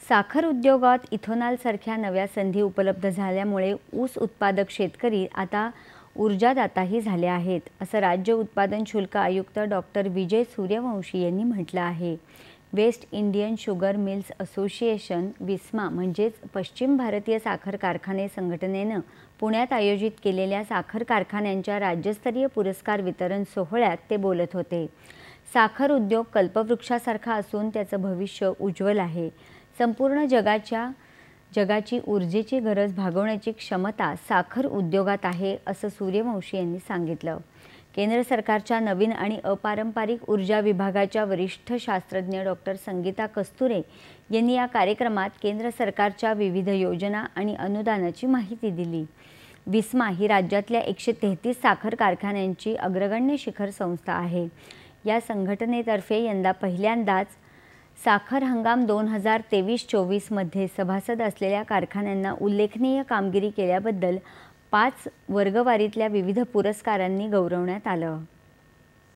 साखर उद्योगात इथेनॉलसारख्या नव्या संधी उपलब्ध झाल्यामुळे ऊस उत्पादक शेतकरी आता ऊर्जादाताही झाले आहेत, असं राज्य उत्पादन शुल्क आयुक्त डॉक्टर विजय सूर्यवंशी यांनी म्हटलं आहे। West Indian sugar mills association विस्मा म्हणजेच पश्चिम भारतीय साखर कारखाने संघटनेनं पुण्यात आयोजित केलेल्या साखर कारखान्यांच्या राज्यस्तरीय पुरस्कार वितरण सोहळ्यात ते बोलत होते। साखर उद्योग कल्पवृक्षासारखा असून त्याचं भविष्य उज्ज्वल आहे। संपूर्ण जगाची ऊर्जेची गरज भागवण्याची क्षमता साखर उद्योगात आहे, असं सूर्यवंशी यांनी सांगितलं। केंद्र सरकारच्या नवीन आणि अपारंपरिक ऊर्जा विभागाच्या वरिष्ठ शास्त्रज्ञ डॉक्टर संगीता कस्तुरे यांनी या कार्यक्रमात केंद्र सरकारच्या विविध योजना आणि अनुदानाची माहिती दिली। विस्मा ही राज्यातल्या 133 साखर कारखान्यांची अग्रगण्य शिखर संस्था आहे। या संघटनेतर्फे यंदा पहिल्यांदाच साखर हंगाम 2023-24 मध्ये सभासद असलेल्या कारखान्यांना उल्लेखनीय कामगिरी केल्याबद्दल 5 वर्गवारीतल्या विविध पुरस्कारांनी गौरवण्यात आलं।